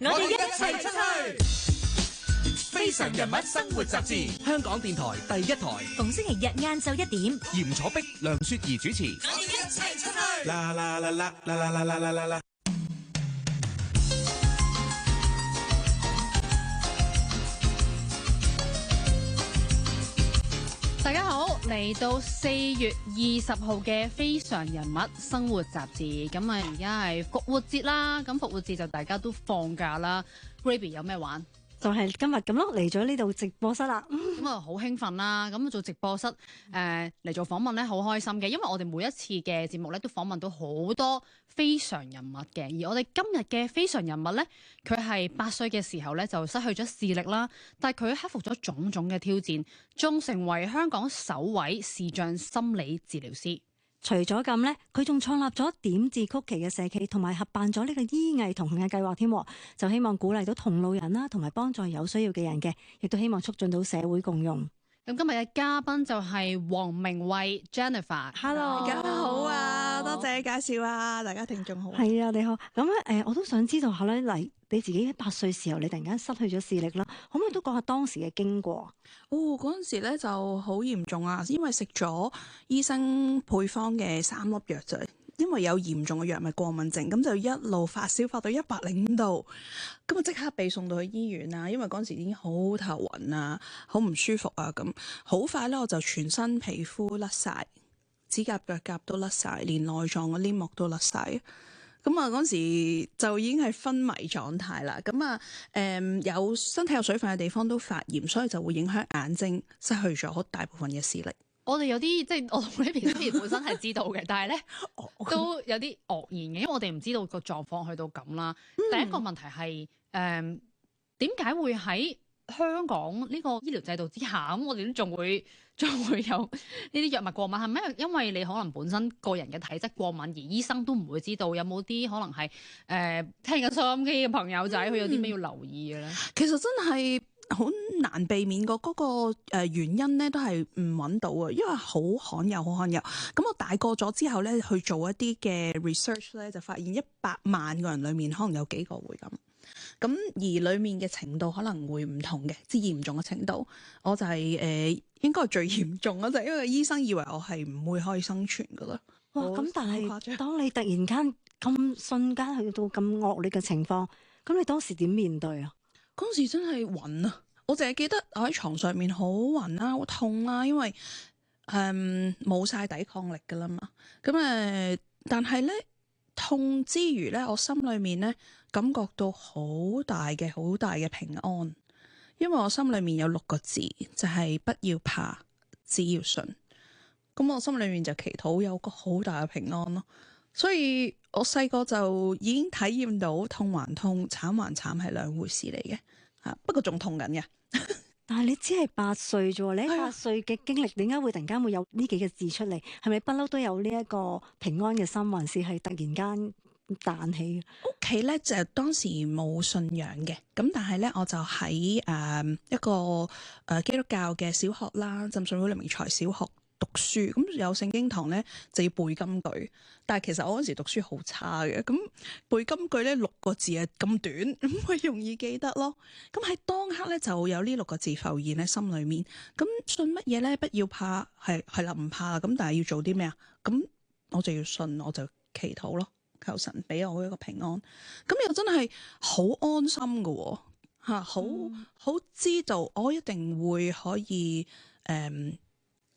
我哋一齊出去！非常人物生活雜誌，香港電台第一台，逢星期日晏晝1點，嚴楚碧、梁雪兒主持。我哋一齊出去！啦啦啦啦啦啦啦啦啦啦啦！大家好，嚟到4月20號嘅非常人物生活雜誌，咁啊而家係復活節啦，咁復活節就大家都放假啦。Graby 有咩玩？就係今日咁咯，嚟咗呢度直播室啦。咁啊好興奮啦！咁做直播室嚟做訪問咧，好開心嘅，因為我哋每一次嘅節目咧都訪問到好多非常人物嘅。而我哋今日嘅非常人物咧，佢係8歲嘅時候咧就失去咗視力啦，但係佢克服咗種種嘅挑戰，仲成為香港首位視障心理治療師。除咗咁呢，佢仲創立咗點字曲奇嘅社企，同埋合辦咗呢個醫藝同行嘅計劃添，就希望鼓勵到同路人啦，同埋幫助有需要嘅人嘅，亦都希望促進到社會共融。咁今日嘅嘉賓就係黃明慧 Jennifer。Hello， 大家好啊，多謝介紹啊，大家聽眾好。係啊，你好。咁我都想知道下咧，嚟你自己8歲時候，你突然間失去咗視力啦，可唔可以都講下當時嘅經過？嗰陣時咧就好嚴重啊，因為食咗醫生配方嘅3粒藥啫。因為有嚴重嘅藥物過敏症，咁就一路發燒發到105度，咁啊即刻被送到去醫院啦。因為嗰陣時已經好頭暈啊，好唔舒服啊，咁好快咧我就全身皮膚甩晒，指甲腳甲都甩晒，連內臟嘅黏膜都甩晒。咁啊嗰陣時就已經係昏迷狀態啦。咁啊有身體有水分嘅地方都發炎，所以就會影響眼睛，失去咗大部分嘅視力。我哋有啲即係我同呢邊本身係知道嘅，但係咧都有啲愕然嘅，因為我哋唔知道個狀況去到咁啦。第一個問題係點解會喺香港呢個醫療制度之下，咁我哋都仲會有呢啲藥物過敏？係咪因為你可能本身個人嘅體質過敏，而醫生都唔會知道？有冇啲可能係聽緊收音機嘅朋友仔，佢有啲咩要留意嘅咧？其實真係好難避免個原因咧，都係唔揾到啊，因為好罕有，好罕有。咁我大個咗之後咧，去做一啲嘅 research 咧，就發現100萬個人裡面可能有幾個會咁。咁而裡面嘅程度可能會唔同嘅，即係嚴重嘅程度。我就係應該係最嚴重咯，就係因為醫生以為我係唔會可以生存噶啦。哇！咁但係當你突然間咁瞬間去到咁惡劣嘅情況，咁你當時點面對啊？嗰陣時真係暈啊！我淨係記得我喺床上面好暈啦，好痛啦，因為冇晒抵抗力噶啦嘛。咁但係咧痛之餘咧，我心裏面咧感覺到好大嘅平安，因為我心裏面有6個字，就係不要怕，只要信。咁我心裏面就祈禱有個好大嘅平安咯。所以我細個就已經體驗到痛還痛，慘還慘係兩回事嚟嘅。不過仲痛緊嘅。但係你只係8歲啫，你喺8歲嘅經歷，點解會突然間會有呢幾個字出嚟？係咪不嬲都有呢一個平安嘅心，還是係突然間彈起？屋企咧就當時冇信仰嘅，咁但係咧我就喺一個基督教嘅小學啦，浸信會黎明才小學讀書，咁有聖經堂咧就要背金句，但係其實我嗰時讀書好差嘅，咁背金句咧6個字係咁短，咁咪容易記得咯。咁喺當刻咧就有呢6個字浮現喺心裏面。咁信乜嘢咧？不要怕，係啦，唔怕啦。咁但係要做啲咩啊？咁我就要信，我就祈禱咯，求神俾我一個平安。咁又真係好安心噶吓，好知道我一定會可以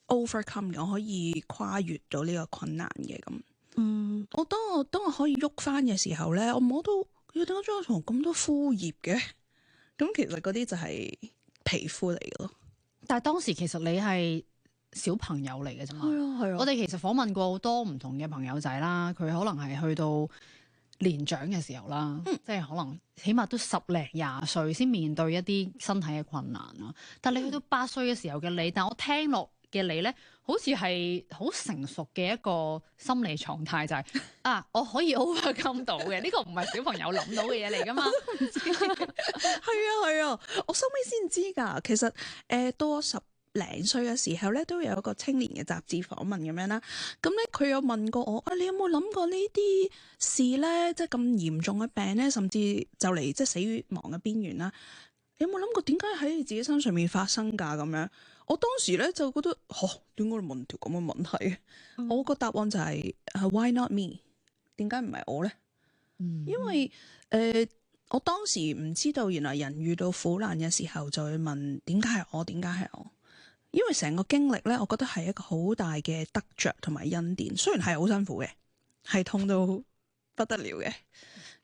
overcome 嘅，我可以跨越到呢個困難嘅咁。我當我可以喐翻嘅時候咧，我摸到點解張床咁多枯葉嘅？咁其實嗰啲就係皮膚嚟嘅咯。但係當時其實你係小朋友嚟嘅啫嘛。係啊。我哋其實訪問過好多唔同嘅朋友仔啦，佢可能係去到年長嘅時候啦，即係可能起碼都10零20歲先面對一啲身體嘅困難啦。但係你去到8歲嘅時候嘅你，但我聽落嘅你咧，好似係好成熟嘅一個心理狀態，就係我可以 overcome 到嘅，呢個唔係小朋友諗到嘅嘢嚟噶嘛？係啊，我收尾先知㗎。其實多10零歲嘅時候咧，都有一個青年嘅雜誌訪問咁樣啦。咁咧佢有問過我你有冇諗過呢啲事咧？即係咁嚴重嘅病咧，甚至就嚟即係死於亡嘅邊緣啦。有冇諗過點解喺你自己身上面發生㗎？咁樣我當時咧就覺得點解你問條咁嘅問題？我個答案就係Why not me？ 點解唔係我咧？因為我當時唔知道，原來人遇到苦難嘅時候就會問點解係我？點解係我？因為成個經歷咧，我覺得係一個好大嘅得着同埋恩典。雖然係好辛苦嘅，係痛到不得了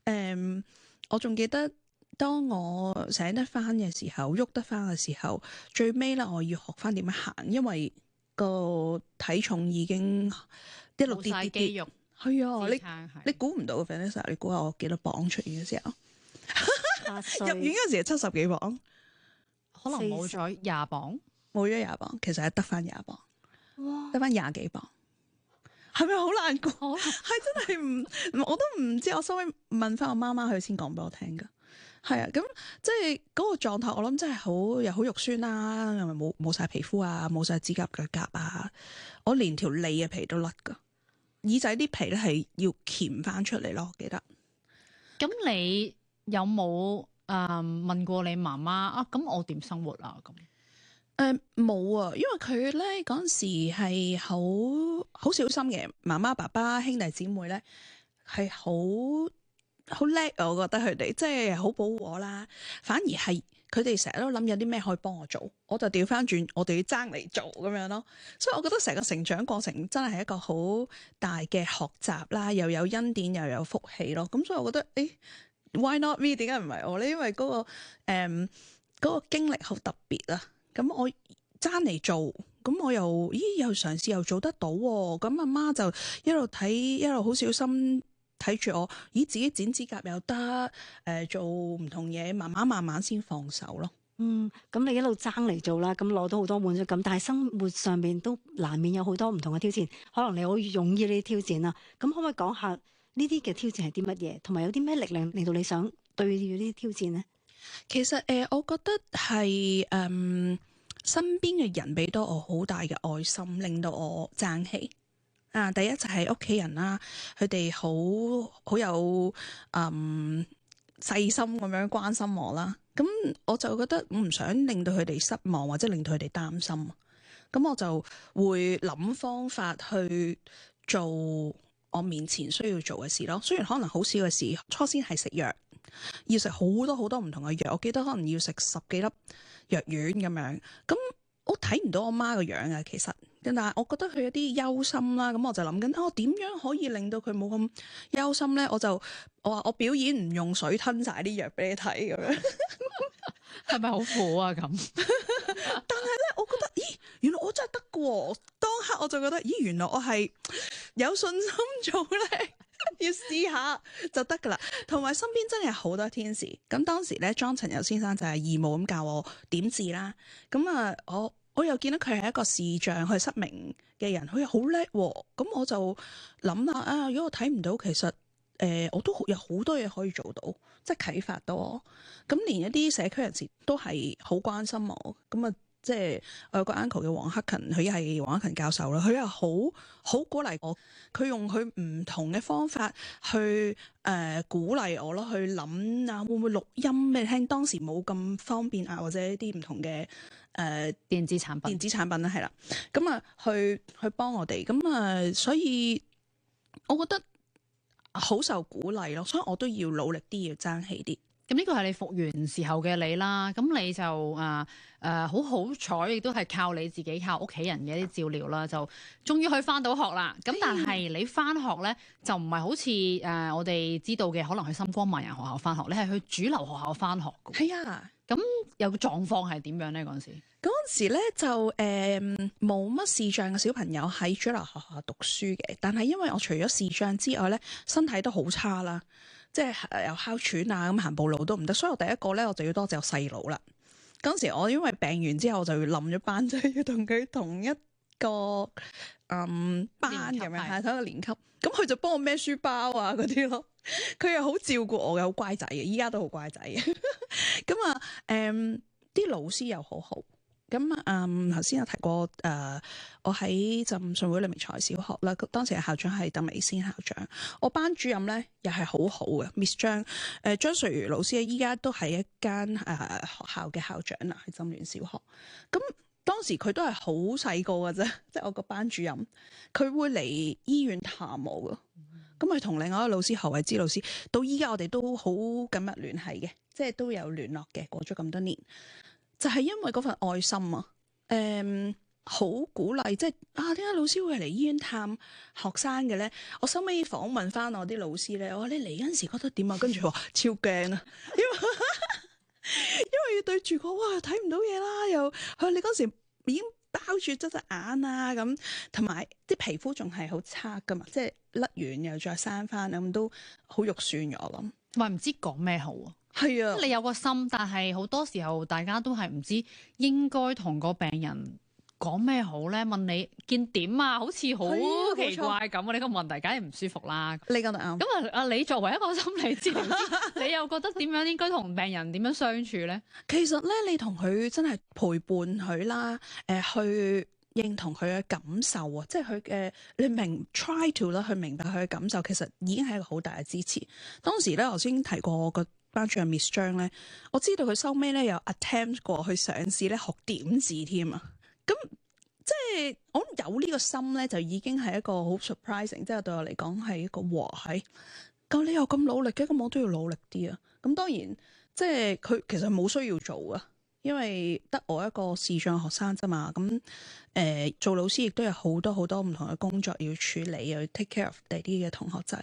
嘅。我仲記得當我醒得翻嘅時候，喐得翻嘅時候，最尾咧我要學翻點樣行，因為個體重已經一路跌肌肉。係啊，你估唔到嘅 Vanessa， 你估下我幾多磅出現嘅時候？入院嗰時係70幾磅，可能冇咗20磅，冇咗20磅，其實係得翻20磅，得翻20幾磅，係咪好難過？係真係我都唔知，我收尾問翻我媽媽，佢先講俾我聽噶。係啊，咁即係嗰個狀態，我諗真係又好肉酸啦，又咪冇晒皮膚啊，冇晒指甲腳甲啊，我連條脷嘅皮都甩噶，耳仔啲皮咧係要鉗翻出嚟咯，我記得。咁你有冇問過你媽媽啊？咁我點生活啊？咁冇啊，因為佢咧嗰陣時係好小心嘅，媽媽、爸爸、兄弟姊妹咧係好叻啊！我覺得佢哋即係好保護我啦，反而係佢哋成日都諗有啲咩可以幫我做，我就調翻轉，我哋要爭嚟做咁樣咯。所以我覺得成個成長過程真係一個好大嘅學習啦，又有恩典又有福氣咯。咁所以我覺得Why not me？ 點解唔係我咧？因為嗰個經歷好特別啊！咁我爭嚟做，咁我又嘗試又做得到喎。咁阿媽就一路睇，一路好小心睇住我。自己剪指甲又得，做唔同嘢，慢慢先放手咯。咁你一路爭嚟做啦，咁攞到好多滿足感，但係生活上面都難免有好多唔同嘅挑戰。可能你好勇於呢啲挑戰啦。咁可唔可以講下呢啲嘅挑戰係啲乜嘢，同埋有啲咩力量令到你想對住呢啲挑戰呢？其實我覺得係身邊嘅人俾到我好大嘅愛心，令到我爭氣。第一就係屋企人啦，佢哋好有細心咁樣關心我啦。咁我就覺得我唔想令到佢哋失望，或者令到佢哋擔心。咁我就會諗方法去做我面前需要做嘅事咯。雖然可能好少嘅事，初先係食藥，要食好多好多唔同嘅藥。我記得可能要食10幾粒藥丸咁樣。咁我睇唔到我媽個樣啊，其實，但係我覺得佢有啲憂心啦。咁我就諗緊點樣可以令到佢冇咁憂心咧？我話我表演唔用水吞晒啲藥俾你睇咁樣，係咪好苦啊？咁但係咧，我覺得原來我真係得嘅喎。當刻我就覺得原來我係有信心做咧。要試下就得噶啦，同埋身邊真係好多天使。咁當時咧，莊陳友先生就係義務咁教我點字啦。咁啊，我又見到佢係一個視障，佢係失明嘅人，佢又好叻。咁我就諗下如果我睇唔到，其實我都有好多嘢可以做到，即係啟發到我。咁連一啲社區人士都係好關心我。咁啊。即係我有個 uncle 嘅黃克勤，佢係黃克勤教授啦，佢又好鼓勵我，佢用佢唔同嘅方法去鼓勵我咯，去諗會唔會錄音俾你聽？當時冇咁方便或者一啲唔同嘅電子產品啦，係啦，咁啊去幫我哋，咁所以我覺得好受鼓勵咯，所以我都要努力啲，要爭氣啲。咁呢個係你復原時候嘅你啦，咁你就好彩，亦都係靠你自己，靠屋企人嘅一啲照料啦，就終於可以翻到學啦。咁但係你翻學咧就唔係好似我哋知道嘅，可能去深光盲人學校翻學，你係去主流學校翻學嘅。係啊，咁有個狀況係點樣咧？嗰陣時咧就冇乜視障嘅小朋友喺主流學校讀書嘅，但係因為我除咗視障之外咧，身體都好差啦。即係又哮喘啊，咁行步路都唔得，所以我第一個咧，我就要多謝我細佬啦。嗰陣時我因為病完之後，我就要冧咗班，就要同佢同一個班咁樣，係同一個年級。咁佢就幫我孭書包啊嗰啲咯，佢又好照顧我嘅，好乖仔嘅，依家都好乖仔嘅。咁啲老師又好好。咁頭先有提過我喺浸信會黎明才小學啦，當時嘅校長係鄧美仙校長。我班主任咧又係好好嘅 Miss 張，張瑞如老師依家都係一間學校嘅校長啦，喺浸聯小學。咁當時佢都係好細個嘅啫，即係我個班主任，佢會嚟醫院探我㗎。咁佢同另外一個老師何慧芝老師，到依家我哋都好緊密聯繫嘅，即係都有聯絡嘅。過咗咁多年，就係因為嗰份愛心啊，好鼓勵，即係點解老師會嚟醫院探學生嘅咧？我收尾訪問翻我啲老師咧，我話你嚟嗰陣時覺得點啊？跟住話超驚啊，因為要對住個哇睇唔到嘢啦，又你嗰時已經包住咗隻眼啊咁，同埋啲皮膚仲係好差噶嘛，即係甩完又再生翻咁，都好肉酸嘅我諗。同埋唔知講咩好啊。係啊，你有個心，但係好多時候大家都係唔知應該同個病人講咩好咧？問你見點啊？好似好奇怪咁啊！呢個問題梗係唔舒服啦。你講得啱。咁你作為一個心理治療師，你又覺得點樣應該同病人點樣相處咧？其實咧，你同佢真係陪伴佢啦，去認同佢嘅感受啊，即係佢嘅你try to 啦，去明白佢嘅感受，其實已經係一個好大嘅支持。當時咧，我先提過我個班主任 Miss 張咧，我知道佢收尾咧有 attempt 過去嘗試咧學點字添啊。咁即係我諗有呢個心咧，就已經係一個好 surprising，即係對我嚟講係一個和諧。咁你又咁努力嘅，咁我都要努力啲啊。咁當然即係佢其實冇需要做啊，因為得我一個視障學生啫嘛。咁做老師亦都有好多好多唔同嘅工作要處理，要 take care of 第啲嘅同學仔。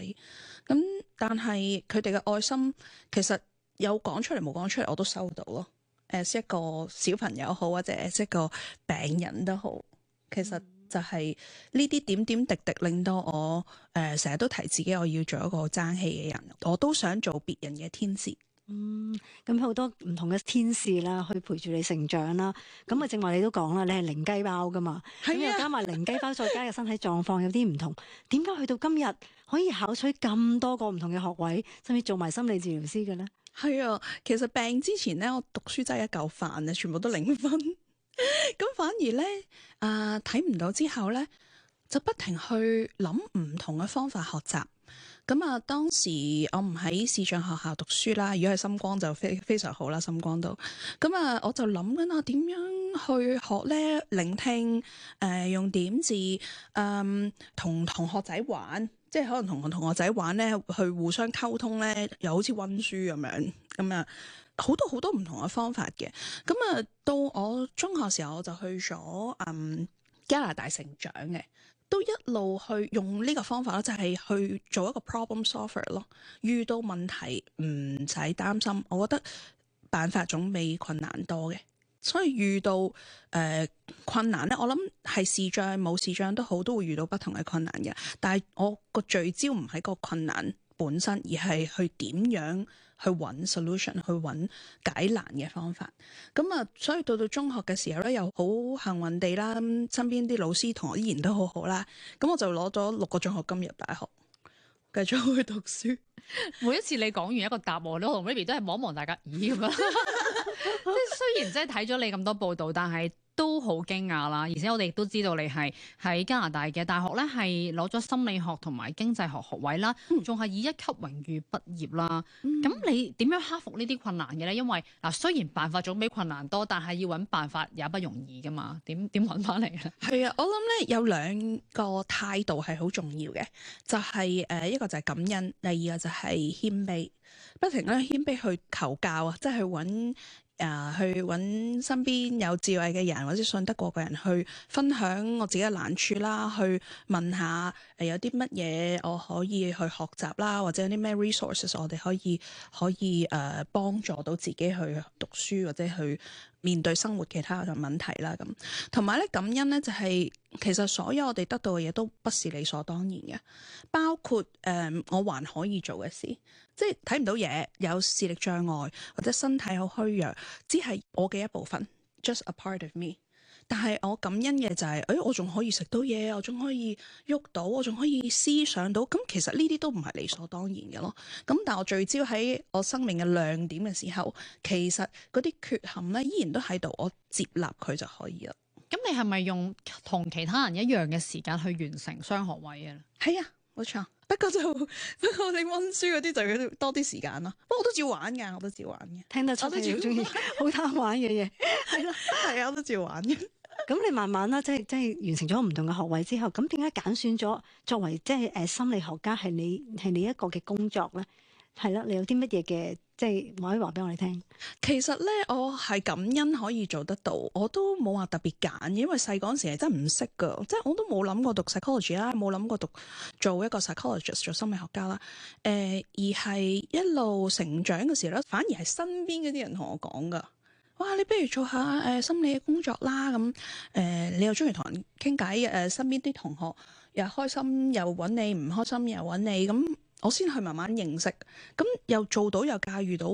咁但係佢哋嘅愛心其實有講出嚟冇講出嚟，我都收到咯。一個小朋友好，或者一個病人都好，其實就係呢啲點點滴滴令到我成日都提自己我要做一個爭氣嘅人，我都想做別人嘅天使。咁好多唔同嘅天使啦，去陪住你成長啦。咁正話你都講啦，你係零雞包噶嘛，咁又加埋零雞包，再加嘅身體狀況有啲唔同，點解去到今日可以考取咁多個唔同嘅學位，甚至做埋心理治療師嘅咧？係啊，其實病之前咧，我讀書真係一嚿飯啊，全部都0分。咁反而咧睇唔到之後咧，就不停去諗唔同嘅方法學習。咁當時我唔喺視障學校讀書啦，如果係深光就非常好啦，深光都。咁我就諗緊點樣去學咧，聆聽，用點字，同同學仔玩。即係可能同同學仔玩咧，去互相溝通咧，又好似溫書咁樣。咁好多好多唔同嘅方法嘅。咁到我中學時候，我就去咗加拿大成長嘅，都一路去用呢個方法咯，就係去做一個 problem solver 咯。遇到問題唔使擔心，我覺得辦法總比困難多嘅。所以遇到困難咧，我諗係視障冇視障都好，都會遇到不同嘅困難嘅。但係我個聚焦唔喺個困難本身，而係去點樣去揾 solution，去揾解難嘅方法。所以到中學嘅時候咧，又好幸運地啦，身邊啲老師同學依然都好好啦。咁我就攞咗6個獎學金入大學，繼續去讀書。每一次你講完一個答案，我同 Ruby 都係望一望大家，咦咁樣。即係雖然真係睇咗你咁多報道，但係都好驚訝啦。而且我哋亦都知道你係喺加拿大嘅大學咧，係攞咗心理學同埋經濟學學位啦，仲係以1級榮譽畢業啦。咁你點樣克服呢啲困難嘅咧？因為雖然辦法總比困難多，但係要揾辦法也不容易噶嘛。點揾翻嚟咧？係啊，我諗咧有2個態度係好重要嘅，就係一個就係感恩，第二個就係謙卑，不停咧謙卑去求教啊，即係去揾身邊有智慧嘅人或者信得過嘅人去分享我自己嘅難處啦，去問下有啲乜嘢我可以去學習啦，或者有啲咩 resources 我哋可以幫助到自己去讀書或者去面對生活其他嘅問題啦。咁同埋咧感恩咧就係其實所有我哋得到嘅嘢都不是理所當然嘅，包括我還可以做嘅事，即係睇唔到嘢，有視力障礙或者身體好虛弱，只係我嘅一部分 ，just a part of me。但係我感恩嘅就係，我仲可以食到嘢，我仲可以喐到，我仲可以思想到。咁其實呢啲都唔係理所當然嘅咯。咁但係我聚焦喺我生命嘅亮點嘅時候，其實嗰啲缺陷咧依然都喺度，我接納佢就可以啦。咁你係咪用同其他人一樣嘅時間去完成雙學位嘅咧？係啊，冇錯。不過你溫書嗰啲就要多啲時間咯。不過我都照玩㗎，我都照玩嘅。聽得出你好中意好貪玩嘅嘢，係咯，係啊，我都照玩嘅。咁你慢慢啦，即係完成咗唔同嘅學位之後，咁點解揀選咗作為即係心理學家係你一個嘅工作咧？係啦，你有啲乜嘢嘅即係可以話俾我哋聽？其實咧，我係感恩可以做得到，我都冇話特別揀，因為細嗰陣時係真係唔識噶，即係我都冇諗過讀 psychology 啦，冇諗過做一個 psychologist 做心理學家啦。而係一路成長嘅時候咧，反而係身邊嗰啲人同我講噶。哇！你不如做下心理嘅工作啦，咁你又中意同人傾偈，身邊啲同學又開心又揾你，唔開心又揾你，咁我先去慢慢認識，咁又做到又駕馭到，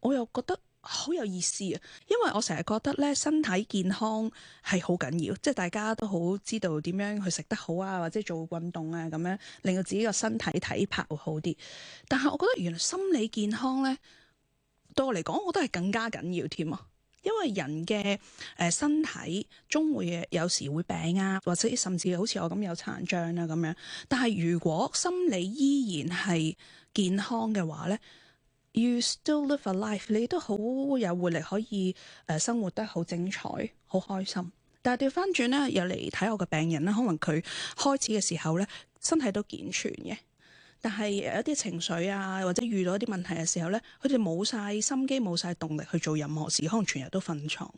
我又覺得好有意思啊！因為我成日覺得咧，身體健康係好緊要，即係大家都好知道點樣去食得好啊，或者做運動啊，咁樣令到自己個身體體魄會好啲。但係我覺得原來心理健康咧，對我嚟講，我覺得係更加緊要添啊！因為人嘅身體終會有時會病啊，或者甚至好似我咁有殘障啊咁樣。但係如果心理依然係健康嘅話咧，You still live a life， 你都好有活力，可以生活得好精彩、好開心。但係調翻轉咧，又嚟睇我嘅病人啦，可能佢開始嘅時候咧，身體都健全嘅。但係有一啲情緒啊，或者遇到一啲問題嘅時候咧，佢哋冇晒心機、冇晒動力去做任何事，可能全日都瞓床。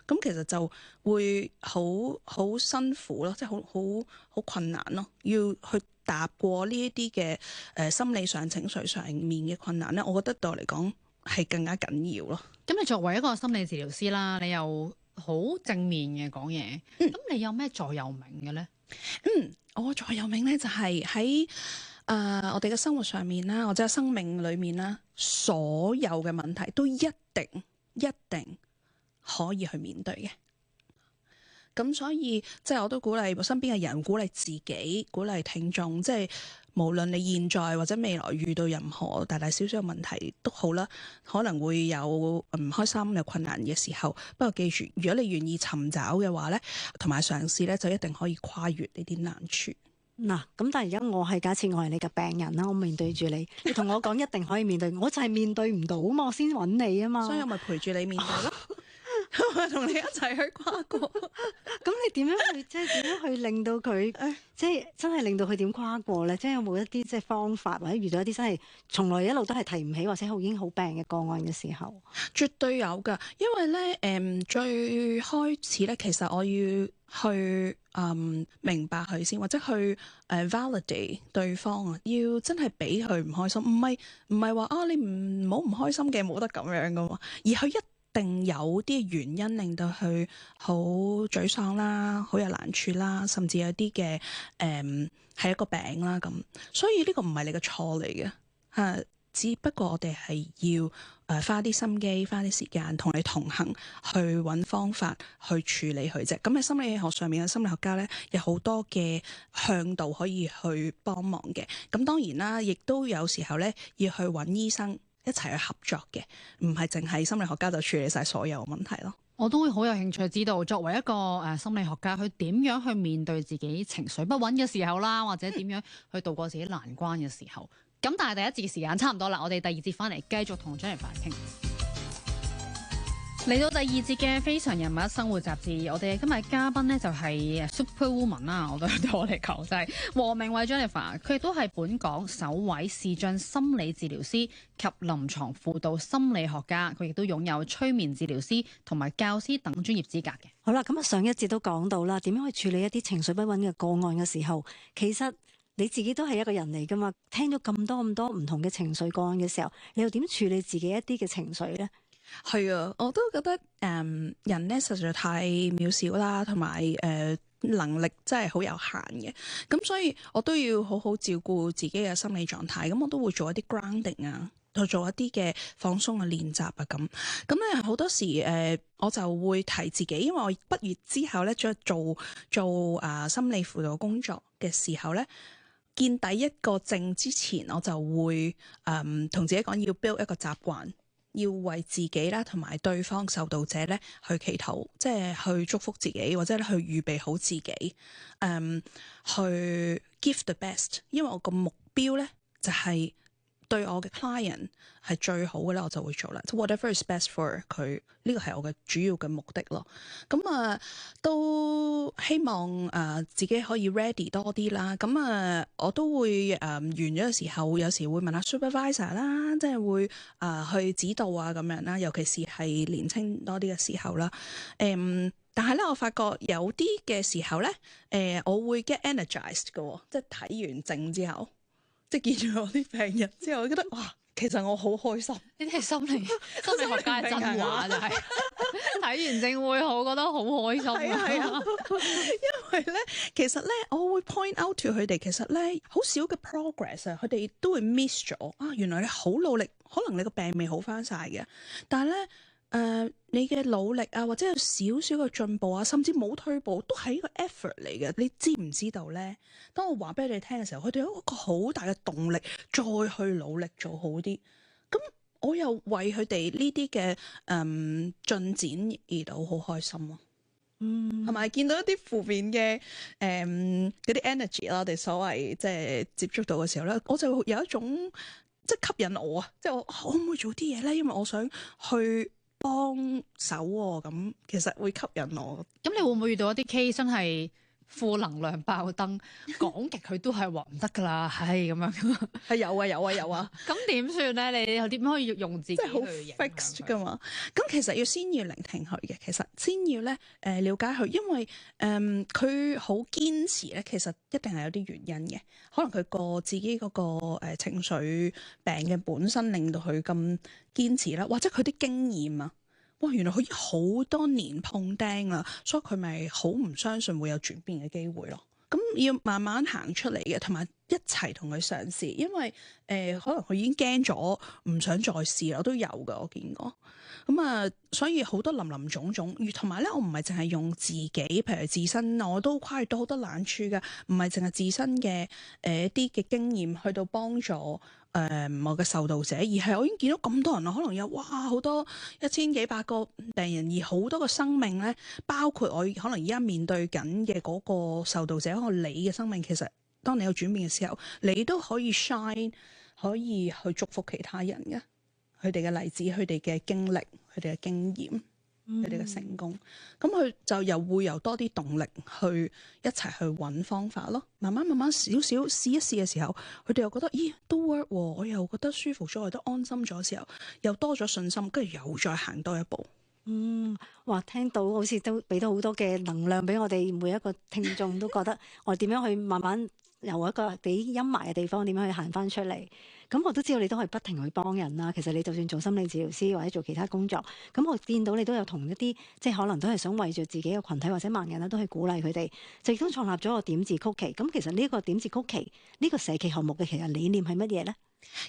咁其實就會好辛苦咯，即係好困難咯，要去踏過呢一啲嘅心理上、情緒上面嘅困難咧，我覺得對我嚟講係更加緊要咯。咁你作為一個心理治療師啦，你又好正面嘅講嘢，咁你有咩座右銘嘅咧？我座右銘咧就係喺我哋嘅生活上面啦，或者生命裏面啦，所有嘅問題都一定可以去面對嘅。咁所以即係我都鼓勵我身邊嘅人，鼓勵自己，鼓勵聽眾，即係無論你現在或者未來遇到任何大大小小嘅問題都好啦，可能會有唔開心、有困難嘅時候。不過記住，如果你願意尋找嘅話咧，同埋嘗試咧，就一定可以跨越呢啲難處。嗱，咁但係而家我係假設我係你嘅病人啦，我面對住你，你同我講一定可以面對，我就係面對唔到啊嘛，我先揾你啊嘛，所以我咪陪住你面對咯，同你一齊去跨過。咁你點樣去即係點樣去令到佢即係真係令到佢點跨過咧？即係有冇一啲即係方法，或者遇到一啲真係從來一路都係提唔起或者已經好病嘅個案嘅時候？絕對有㗎，因為咧最開始咧，其實我要去明白佢先，或者去validate 對方啊，要真係俾佢唔開心，唔係話啊你唔好唔開心嘅，冇得咁樣㗎嘛，而佢一定有啲原因令到佢好沮喪啦，好有難處啦，甚至有啲嘅係一個病啦咁，所以呢個唔係你嘅錯嚟嘅嚇，只不過我哋係要花啲心機、花啲時間同你同行，去揾方法去處理佢啫。咁喺心理學上面嘅心理學家咧，有好多嘅向度可以去幫忙嘅。咁當然啦，亦都有時候咧要去揾醫生一齊去合作嘅，唔係淨係心理學家就處理晒所有問題咯。我都會好有興趣知道，作為一個心理學家，佢點樣去面對自己情緒不穩嘅時候啦，或者點樣去度過自己難關嘅時候。咁但係第一節嘅時間差唔多啦，我哋第二節翻嚟繼續同 Jennifer 傾。嚟到第二節嘅非常人物生活雜誌，我哋今日嘉賓呢就係 Superwoman 啦，對我嚟講就係黃明慧 Jennifer， 佢亦都係本港首位視像心理治療師及臨床輔導心理學家，佢亦都擁有催眠治療師同埋教師等專業資格嘅。好啦，咁啊上一節都講到啦，點樣去處理一啲情緒不穩嘅個案嘅時候，其實你自己都係一個人嚟噶嘛？聽咗咁多唔同嘅情緒個案嘅時候，你又點處理自己一啲嘅情緒咧？係啊，我都覺得人咧實在太渺小啦，同埋能力真係好有限嘅。咁所以我都要好好照顧自己嘅心理狀態。咁我都會做一啲 grounding 啊，去做一啲嘅放鬆嘅練習啊咁咧好多時我就會提自己，因為我畢業之後咧再做心理輔導工作嘅時候咧，見第一個症之前，我就會同自己講要 build 一個習慣，要為自己啦同埋對方受導者咧去祈禱，即係去祝福自己，或者去預備好自己，去 give the best。因為我個目標咧就係對我嘅 client 係最好嘅咧，我就會做啦。即 whatever is best for 佢，呢個係我嘅主要嘅目的咯。咁都希望自己可以 ready 多啲啦。咁我都會完咗嘅時候，有時會問下 supervisor 啦，即係會去指導啊咁樣啦。尤其是係年青多啲嘅時候啦。但係咧，我發覺有啲嘅時候咧，我會 get energized 嘅，即係睇完症之後。即係見住我啲病人之後，我覺得哇，其實我好開心。呢啲係心理學家嘅真話就係睇完症會好，覺得好開心。係啊，因為咧，其實咧，我會 point out to 佢哋，其實咧好少嘅 progress 啊，佢哋都會 miss 咗啊。原來你好努力，可能你個病未好翻晒嘅，但係咧。你嘅努力啊，或者有少少嘅進步啊，甚至冇退步，都係一個 effort 嚟嘅。你知唔知道咧？當我話俾你哋聽嘅時候，佢哋有一個好大嘅動力，再去努力做好啲。咁我又為佢哋呢啲嘅進展而到好開心咯。係咪見到一啲負面嘅嗰啲 energy 啦？我哋所謂即係接觸到嘅時候咧，我就有一種即係吸引我啊！即係我可唔可以做啲嘢咧？因為我想去幫手喎，咁其實會吸引我。咁你會唔會遇到一啲 case 真係負能量爆燈，講極佢都係話唔得㗎啦，係咁樣。係有啊。咁點算咧？你又點可以用自己去好 fixed 㗎嘛？咁其實要先聆聽佢嘅，其實先要咧了解佢，因為佢好堅持咧，其實一定係有啲原因嘅。可能佢自己嗰個情緒病嘅本身令到佢咁堅持啦，或者佢啲經驗啊，哇！原來佢已經好多年碰釘啦，所以佢咪好唔相信會有轉變嘅機會咯。咁要慢慢行出嚟嘅，同埋一齊同佢嘗試，因為可能佢已經驚咗，唔想再試啦，我都有㗎，我見過。所以好多林林總總，同埋咧，我唔係淨係用自己，譬如自身，我都跨越到好多難處㗎，唔係淨係自身嘅一啲嘅經驗去到幫助我嘅受導者，而係我已經見到咁多人啦，可能有哇好多1000幾百個病人，而好多個生命咧，包括我可能而家面對緊嘅嗰個受導者，你嘅生命其實當你有轉變嘅時候，你都可以 shine， 可以去祝福其他人嘅。佢哋嘅例子，佢哋嘅經歷，佢哋嘅經驗，佢哋嘅成功，咁佢就又會有多啲動力去一齊去揾方法咯。慢慢少少試一試嘅時候，佢哋又覺得咦都 work 喎，我又覺得舒服咗，我都安心咗嘅時候，又多咗信心，跟住又再行多一步。哇！聽到好似都俾到好多嘅能量俾我哋每一個聽眾，都覺得我點樣去慢慢由一個俾陰霾嘅地方點樣去行翻出嚟。咁我都知道你都係不停去幫人啦。其實你就算做心理治療師或者做其他工作，咁我見到你都有同一啲即係可能都係想為住自己嘅群體或者盲人啦，都去鼓勵佢哋，就亦都創立咗個點字曲奇。咁其實呢個點字曲奇呢個社企項目嘅其實理念係乜嘢咧？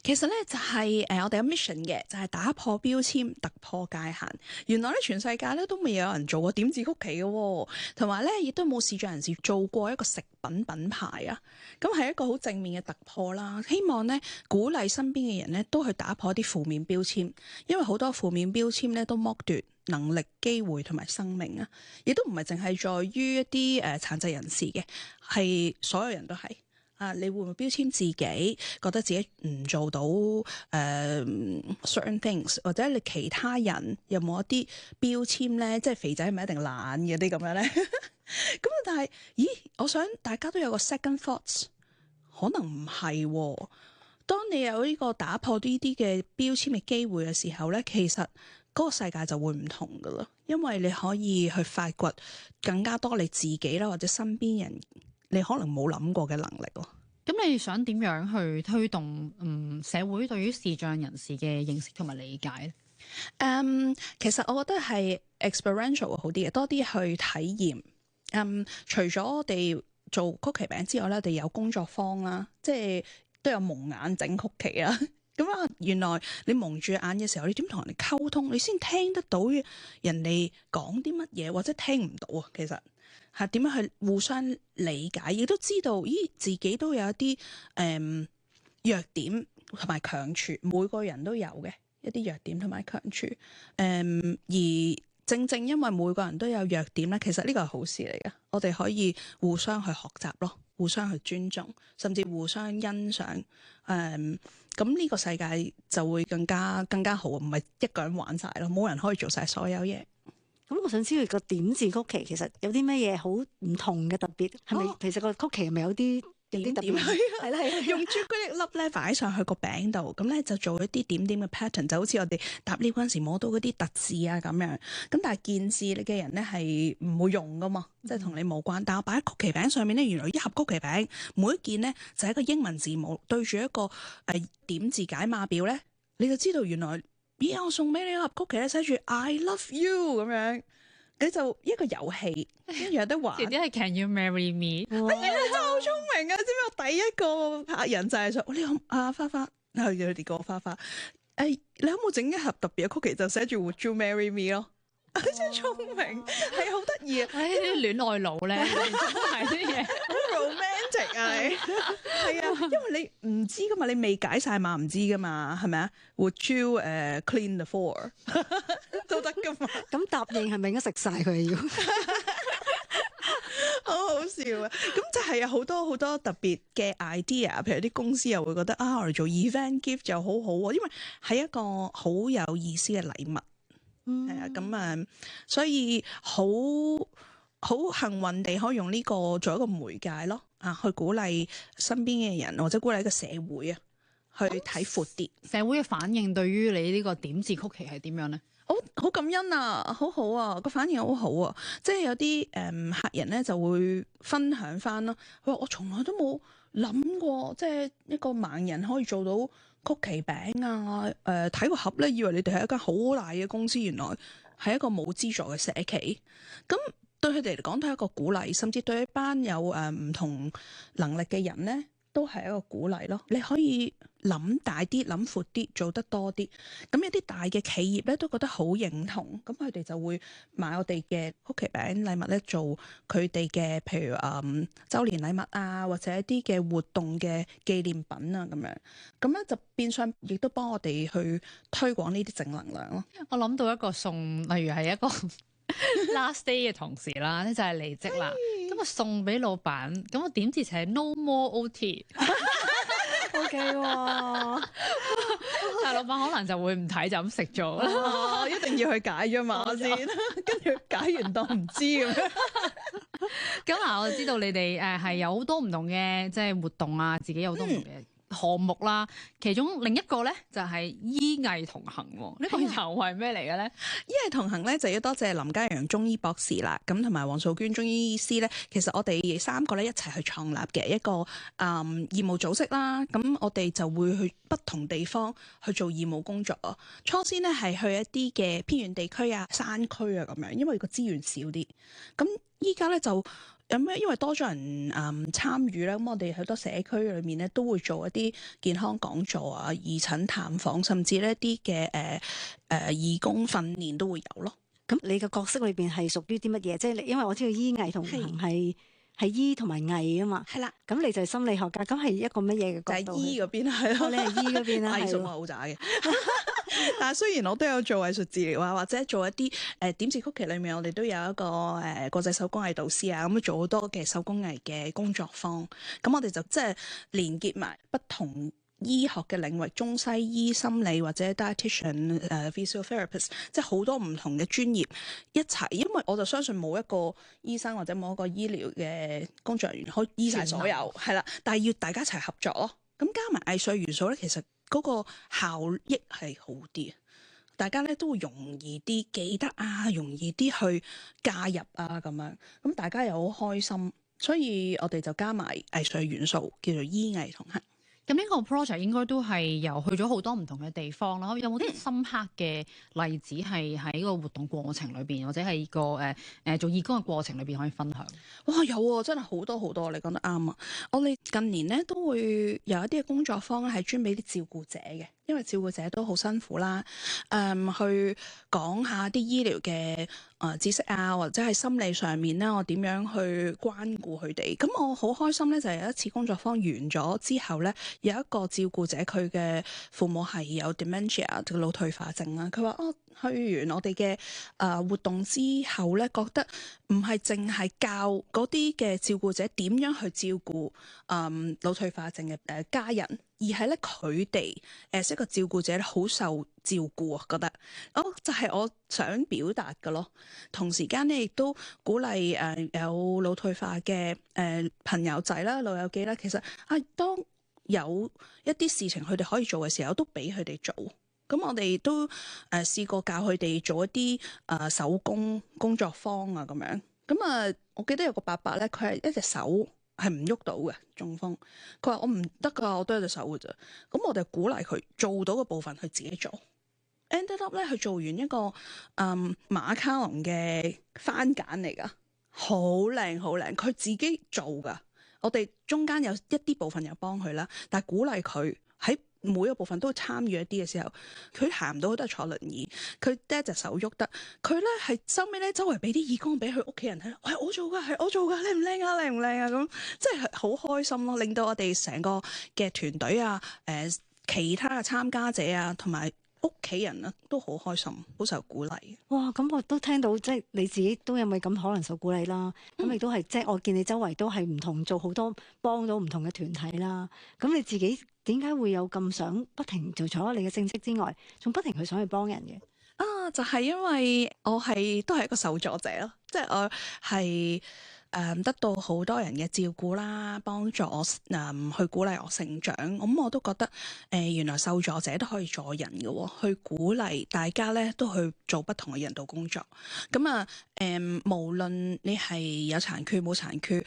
其實咧就係我哋有 mission 嘅，就係打破標籤，突破界限。原來咧全世界咧都未有人做過點字曲奇嘅，同埋咧亦都冇視障人士做過一個食品品牌啊。咁係一個好正面嘅突破啦。希望咧鼓勵身邊嘅人咧都去打破一啲負面標籤，因為好多負面標籤咧都剝奪能力、機會同埋生命啊。亦都唔係淨係在於一啲殘疾人士嘅，係所有人都係。你會唔會標籤自己，覺得自己唔做到certain things，或者你其他人有冇一啲標籤咧？即係肥仔係咪一定懶嘅啲咁樣咧？咁但係，我想大家都有個 second thoughts， 可能唔係喎。當你有呢個打破呢啲嘅標籤嘅機會嘅時候咧，其實嗰個世界就會唔同噶啦，因為你可以去發掘更加多你自己啦，或者身邊人你可能冇諗過嘅能力咯。咁你想點樣去推動社會對於視障人士嘅認識同埋理解咧？其實我覺得係 experiential 好啲嘅，多啲去體驗。除咗我哋做曲奇餅之外咧，我哋有工作坊啦，即係都有蒙眼整曲奇啦。咁啊，原來你蒙住眼嘅時候，你點同人哋溝通？你先聽得到人哋講啲乜嘢，或者聽唔到啊？其實係點樣去互相理解，亦都知道，自己都有一啲弱點同埋強處，每個人都有嘅一啲弱點同埋強處。而正正因為每個人都有弱點咧，其實呢個係好事嚟嘅，我哋可以互相去學習咯，互相去尊重，甚至互相欣賞。咁呢個世界就會更加好，唔係一個人玩晒咯，冇人可以做晒所有嘢。咁我想知道個點字曲奇其實有啲咩嘢好唔同嘅特別？係咪其實個曲奇係咪有啲特別？係啦，用朱古力粒咧擺上去個餅度，咁咧就做一啲點點嘅 pattern，就好似我哋搭 lift 嗰陣時摸到嗰啲特字啊咁樣。咁但係見字嘅人咧係唔會用噶嘛，即係同你無關。但我擺喺曲奇餅上面咧，原來一盒曲奇餅每一件咧就係一個英文字母對住一個點字解碼表咧，你就知道原來我送俾你一盒曲奇咧，寫住 I love you 咁樣。你就一個遊戲，跟住有得玩。遲啲係 Can you marry me？ 哎呀，你真係好聰明啊！知唔知我第一個客人就係想，你可花花，佢哋個花花，你可冇整一盒特別嘅曲奇，就寫住 Would you marry me 咯？真係聰明，係好得意啊！啲戀愛腦咧，係啲嘢好 romantic 啊！係啊，因為你唔知噶嘛，你未解晒碼唔知噶嘛，係咪啊？Would you clean the floor 都得噶嘛？咁答應係咪應該食晒佢要？好好笑啊！咁就係有好多特別嘅 idea， 譬如啲公司又會覺得我哋做 event gift 就好好喎，因為係一個好有意思嘅禮物。係啊，咁所以好幸運地可以用呢個做一個媒介咯，去鼓勵身邊嘅人，或者鼓勵一個社會啊，去睇闊啲。社會嘅反應對於你呢個點字曲奇係點樣咧？好感恩啊，好好啊，個反應好好啊，即係有啲客人咧就會分享翻咯，佢話我從來都冇諗過，即係一個盲人可以做到曲奇餅啊！睇個盒咧，以為你哋係一間好大嘅公司，原來係一個冇資助嘅社企。咁對佢哋嚟講都係一個鼓勵，甚至對一班有唔同能力嘅人咧，都係一個鼓勵咯。你可以諗大啲，諗闊啲，做得多啲。咁有啲大嘅企業咧都覺得好認同，咁佢哋就會買我哋嘅曲奇餅禮物咧，做佢哋嘅譬如週年禮物啊，或者一啲嘅活動嘅紀念品啊咁樣。咁咧就變相亦都幫我哋去推廣呢啲正能量咯。我諗到一個送，例如係一個 last day 嘅同事啦，就係離職啦，咁啊送俾老闆，咁我點字就係 no more OT。OK 喎，但係老闆可能就會唔睇就咁食咗啦。一定要去解咗碼先，跟住解完當唔知咁樣。咁我知道你哋係有好多唔同嘅即係活動啊，自己有好多唔同嘅項目啦。其中另一個咧就係醫藝同行喎，呢個又係咩嚟嘅咧？醫藝同行咧就要多謝林嘉陽中醫博士啦，咁同埋黃素娟中醫醫師咧，其實我哋三個咧一齊去創立嘅一個義務組織啦。咁我哋就會去不同地方去做義務工作啊。初先咧係去一啲嘅偏遠地區啊、山區啊咁樣，因為個資源少啲。咁依家咧就因為多咗人參與咧，咁我哋好多社區裏面咧都會做一啲健康講座啊、義診探訪，甚至呢一啲嘅義工訓練都會有咯。咁你嘅角色裏邊係屬於啲乜嘢？即係你因為我知道醫藝同行係醫同埋藝啊嘛。係啦，咁你就係心理學家，咁係一個乜嘢嘅角度？就係醫嗰邊係咯，你係醫嗰邊啦，藝術我好渣嘅。但係雖然我都有做藝術治療啊，或者做一啲點字曲奇裏面，我哋都有一個國際手工藝導師啊，咁做好多嘅手工藝嘅工作坊。咁我哋就即係連結埋不同醫學嘅領域，中西醫、心理或者 dietitian、visual therapist， 即係好多唔同嘅專業一齊。因為我就相信冇一個醫生或者冇一個醫療嘅工作人員可以醫晒所有，係啦。但係要大家一齊合作咯。咁加埋藝術元素咧，其實嗰個效益係好啲，大家咧都會容易啲記得啊，容易啲去加入啊咁樣，咁大家又好開心，所以我哋就加埋藝術元素，叫做醫藝同行。咁呢個 project 應該都係由去咗好多唔同嘅地方啦。有冇啲深刻嘅例子係喺個活動過程裏邊，或者係個做義工嘅過程裏邊可以分享？哇，有啊，真係好多好多，你講得啱啊！我哋近年咧都會有一啲嘅工作坊咧係專俾啲照顧者嘅，因為照顧者都好辛苦啦。去講下啲醫療嘅知識啊，或者係心理上面咧，我點樣去關顧佢哋。咁我好開心咧，就係有一次工作坊完咗之後咧，有一個照顧者佢嘅父母係有 dementia 嘅腦退化症啦。佢話去完我哋嘅活動之後咧，覺得唔係淨係教嗰啲嘅照顧者點樣去照顧腦退化症嘅家人，而係咧佢哋一個照顧者咧好受照顧啊，覺得就係我想表達嘅咯。同時間咧亦都鼓勵有腦退化嘅朋友仔啦、老友記啦，其實當有一啲事情佢哋可以做嘅時候，都俾佢哋做。咁我哋都試過教佢哋做一啲手工工作坊啊咁樣。咁我記得有個伯伯咧，佢係一隻手係唔喐到嘅中風。佢話我唔得㗎，我都有隻手㗎咋。咁我哋鼓勵佢做到嘅部分，佢自己做。ended up 咧，佢做完一個馬卡龍嘅番梘嚟㗎，好靚好靚，佢自己做㗎。我哋中間有一啲部分有幫佢啦，但係鼓勵佢喺每一個部分都參與一啲嘅時候，佢行唔到都係坐輪椅，佢得一隻手喐得，佢咧係收尾咧周圍俾啲義工俾佢屋企人睇，係我做㗎，係我做㗎，靚唔靚啊，靚唔靚啊咁，即係好開心咯，令到我哋成個嘅團隊啊，其他嘅參加者啊，同埋屋企人啊都好開心，好受鼓勵。哇！咁我都聽到，即係你自己都有咪咁可能受鼓勵啦。咁亦都係即係我見你周圍都係唔同做好多幫到唔同嘅團體啦。咁你自己點解會有咁想不停做除咗你嘅正職之外，仲不停去想去幫人嘅？就係因為我都係一個受助者咯，即係我係得到好多人嘅照顧啦，幫助我去鼓勵我成長。咁我都覺得原來受助者都可以助人嘅喎，去鼓勵大家咧都去做不同嘅人道工作。咁無論你係有殘缺冇殘缺，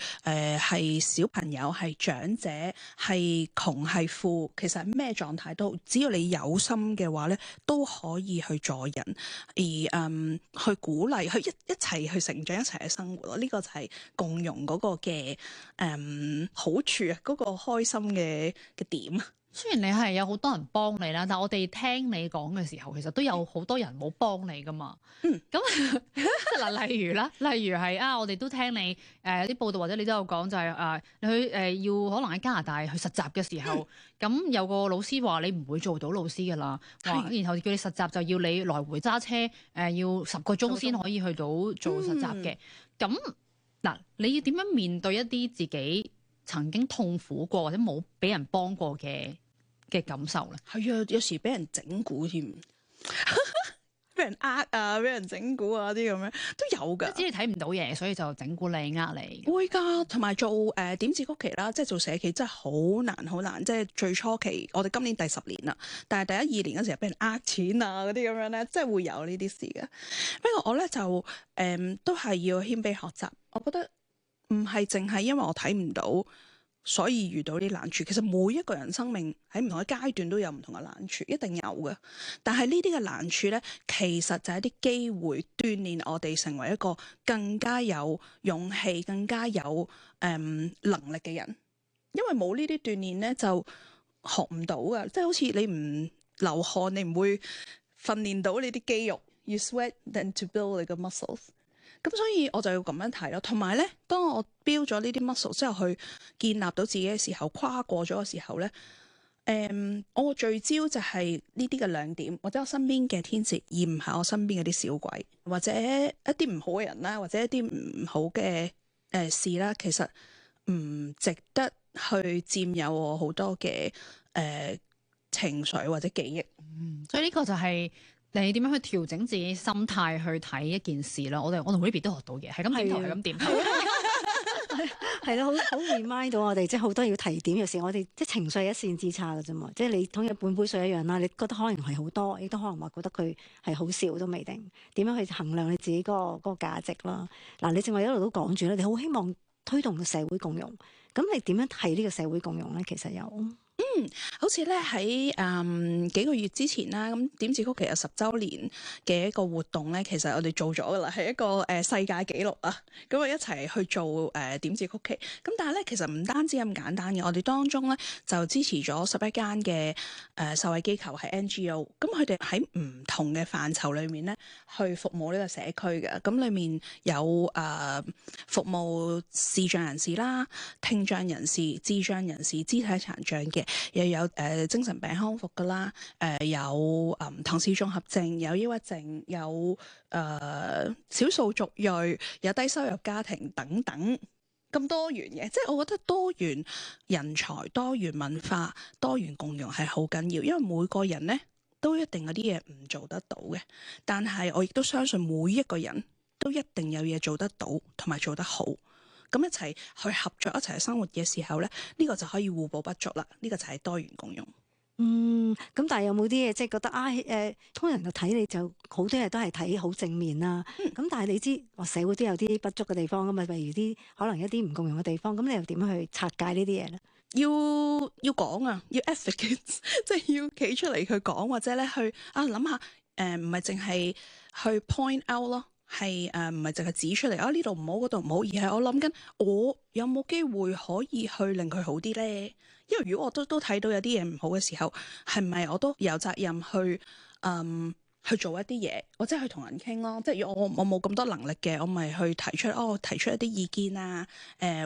係小朋友係長者係窮係富，其實咩狀態都好，只要你有心嘅話咧，都可以去助人，而去鼓勵去一齊去成長，一齊去生活咯。呢個就係共融嗰個嘅好處啊，嗰個開心嘅點啊。雖然你係有好多人幫你啦，但我哋聽你講嘅時候，其實都有好多人冇幫你噶嘛。咁即係嗱，例如係我哋都聽你有啲報道或者你都有講，就係你去要可能喺加拿大去實習嘅時候，咁有個老師話你唔會做到老師噶啦，然後叫你實習就要你來回揸車要10個鐘先可以去到做實習嘅。咁嗱，你要點樣面對一啲自己曾經痛苦過或者冇俾人幫過嘅感受咧？係啊，有時俾人整蠱添，俾人俾人整蠱啊啲咁樣都有㗎。即係你睇唔到嘢，所以就整蠱你你。會㗎，同埋做點字曲奇啦，即係做社企真係好難好難。即係最初期，我哋今年第10年啦，但係第1、2年嗰時候俾人錢啊嗰啲咁樣咧，即係會有呢啲事嘅。不過我咧就都係要謙卑學習。我覺得唔係淨係因為我睇唔到，所以遇到啲難處。其實每一個人生命喺唔同嘅階段都有唔同嘅難處，一定有嘅。但係呢啲嘅難處咧，其實就係一啲機會鍛鍊我哋成為一個更加有勇氣、更加有能力嘅人。因為冇呢啲鍛鍊咧，就學唔到㗎。即係好似你唔流汗，你唔會訓練到你啲肌肉。You sweat then to build 你嘅 muscles。咁所以我就要咁樣睇咯，同埋咧，當我 build 咗呢啲 muscle 之後，去建立到自己嘅時候，跨過咗嘅時候咧，我聚焦就係呢啲嘅亮點，或者我身邊嘅天使，而唔係我身邊嗰啲小鬼，或者一啲唔好嘅人啦，或者一啲唔好嘅事啦，其實唔值得去佔有我好多嘅情緒或者記憶。所以呢個就係你點樣去調整自己心態去睇一件事咯。我同 Ruby 都學到嘅，係咁點頭，係咁點頭。係咯，好 remind 到我哋，即係好多要提點。有時我哋即係情緒係一線之差嘅啫嘛。即係你同一半杯水一樣啦，你覺得可能係好多，亦都可能話覺得佢係好少都未定。點樣去衡量你自己嗰個價值啦？嗱，你正話一路都講住咧，你好希望推動個社會共融。咁你點樣睇呢個社會共融咧？其實有好似咧喺幾個月之前啦，咁點字曲奇有10週年嘅一個活動咧，其實我哋做咗噶啦，係一個世界紀錄啊！咁啊一齊去做點字曲奇。咁但係咧，其實唔單止咁簡單嘅，我哋當中咧就支持咗11間嘅受惠機構係 NGO，咁佢哋喺唔同嘅範疇裏面咧去服務呢個社區嘅。咁裏面有服務視障人士啦、聽障人士、智障人士、肢體殘障嘅，又有精神病康復噶啦，有唐氏綜合症、有抑鬱症、有少數族裔、有低收入家庭等等，咁多元嘅，即係我覺得多元人才、多元文化、多元共融係好緊要，因為每個人呢都一定有啲嘢唔做得到嘅，但係我亦都相信每一個人都一定有嘢做得到同埋做得好。咁一齊去合作，一齊去生活嘅時候咧，呢個就可以互補不足啦。呢個就係多元共融。咁但係有冇啲嘢即係覺得通常就睇你就好多嘢都係睇好正面啦。咁但係你知社會都有啲不足嘅地方咁啊，例如啲可能一啲唔共融嘅地方，咁你又點樣去拆解呢啲嘢咧？要講啊，要 advocate， 即係要企出嚟去講，或者咧去諗下唔係淨係去 point out 咯。係唔係淨係指出嚟呢度唔好嗰度唔好，而係我諗緊我有冇機會可以去令佢好啲咧？因為如果我都睇到有啲嘢唔好嘅時候，係咪我都有責任去做一啲嘢，或者去同人傾咯？即係如果我冇咁多能力嘅，我咪去提出一啲意見啊，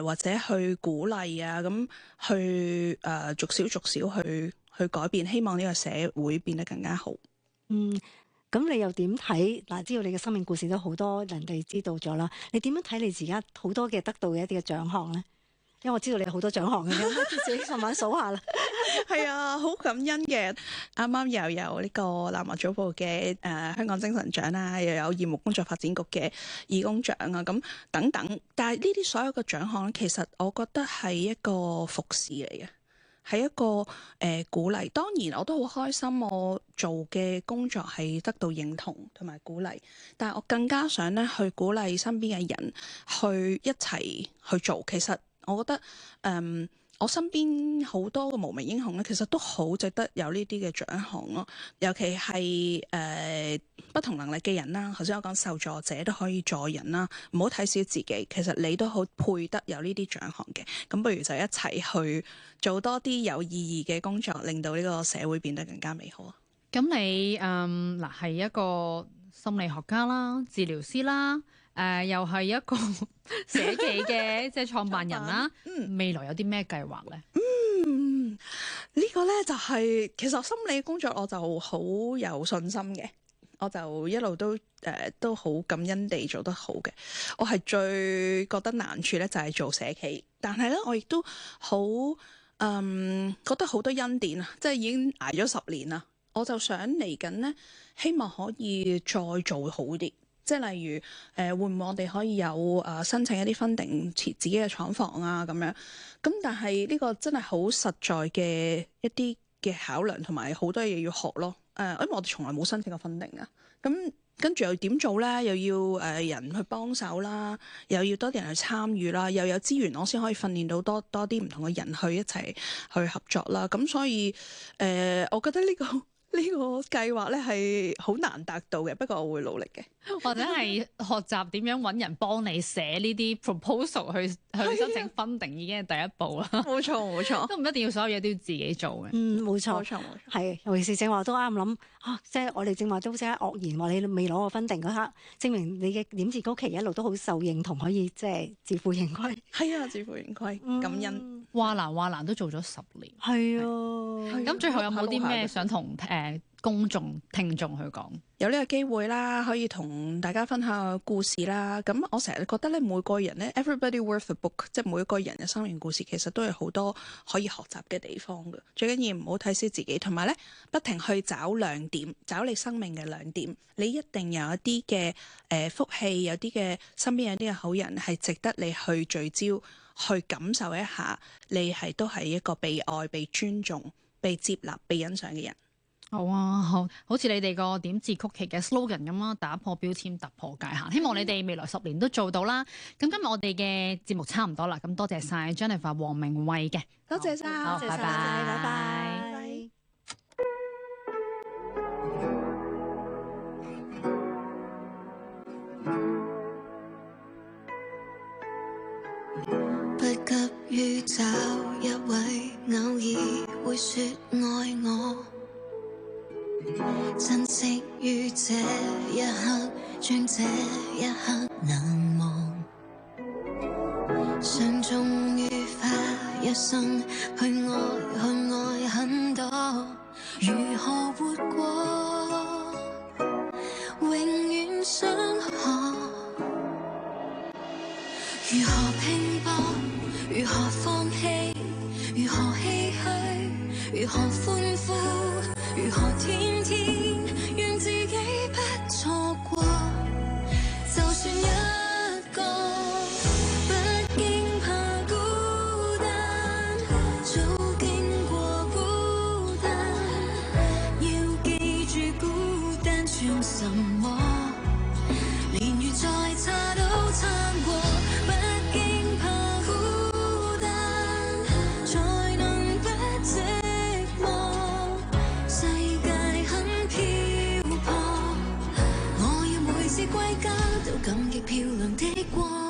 或者去鼓勵啊，咁去逐少去改變，希望呢個社會變得更加好。咁你又點睇？嗱，知道你嘅生命故事都好多人哋知道咗啦。你點樣睇你而家好多嘅得到嘅一啲嘅獎項咧？因為我知道你有好多獎項嘅，自己慢慢數下啦。係啊，好感恩嘅。啱啱又有呢個南華早報嘅香港精神獎啦，又有義務工作發展局嘅義工獎啊，咁等等。但係呢啲所有嘅獎項咧，其實我覺得係一個服侍嚟嘅。係一個鼓勵，當然我都好開心，我做嘅工作係得到認同同埋鼓勵。但係我更加想咧去鼓勵身邊嘅人去一齊去做。其實我覺得我身邊好多嘅無名英雄咧，其實都好值得有呢啲嘅獎項咯。尤其係不同能力嘅人啦，頭先我講受助者都可以助人啦，唔好睇小自己。其實你都好配得有呢啲獎項嘅。咁不如就一齊去做多啲有意義嘅工作，令到呢個社會變得更加美好啊！咁你嗱係一個心理學家啦、治療師啦，又係一個社企嘅即係創辦人啦。未來有啲咩計劃咧？呢個咧就係其實心理工作我就好有信心嘅，我就一路都好感恩地做得好嘅。我係最覺得難處咧就係做社企，但係咧我亦都好覺得好多恩典啊！即係已經捱咗10年啦，我就想嚟緊咧，希望可以再做好啲。即係例如會唔會我哋可以有申請一啲funding設自己嘅廠房啊咁樣。咁但係呢個真係好實在嘅一啲嘅考量，同埋好多嘢要學咯。因為我哋從來冇申請過funding啊。咁跟住又點做咧？又要人去幫手啦，又要多啲人去參與啦，又有資源我先可以訓練到多啲唔同嘅人去一齊去合作啦。咁所以我覺得呢個計劃咧係好難達到嘅，不過我會努力嘅。或者係學習點樣揾人幫你寫呢啲 proposal 去申請 funding 已經係第一步啦。冇錯，都唔一定要所有嘢都要自己做嘅。冇錯，係，尤其是正話都啱諗即係我哋正話都即刻愕然話你未攞個 funding 嗰刻，證明你嘅點字曲奇一路都好受認同，可以即係自負盈虧。係啊，自負盈虧，感恩。話難都做咗10年。係啊，咁最後有冇啲咩想同公眾聽眾去講？有呢個機會啦，可以同大家分享故事啦。咁我成日覺得咧，每個人咧 ，everybody worth a book，即係每一個人嘅生命故事，其實都有好多可以學習嘅地方嘅。最緊要唔好睇小自己，同埋咧不停去找亮點，找你生命嘅亮點。你一定有一啲嘅福氣，有啲嘅身邊有啲嘅好人係值得你去聚焦，去感受一下，你都係一個被愛、被尊重、被接納、被欣賞嘅人。好啊，好似你哋個點字曲奇嘅 slogan 咁啦，打破標籤，突破界限。希望你哋未來10年都做到啦。咁今日我哋嘅節目差唔多啦，咁多謝晒 Jennifer 黃明慧嘅，多謝晒，好，拜拜，拜拜。不急於找一位偶爾會說愛我，珍惜於這一刻，將這一刻難忘。想終於花一生去愛很多，如何活過，永遠想學。如何拼搏，如何放棄，如何唏噓，如何歡呼，如何天天讓自己不錯過。就算一個，不驚怕孤單，早經過孤單，要記住孤單算什麼，連月再差都撐過。感激漂亮的光。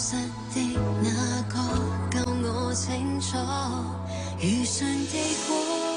失的那個夠我清楚，遇上的過。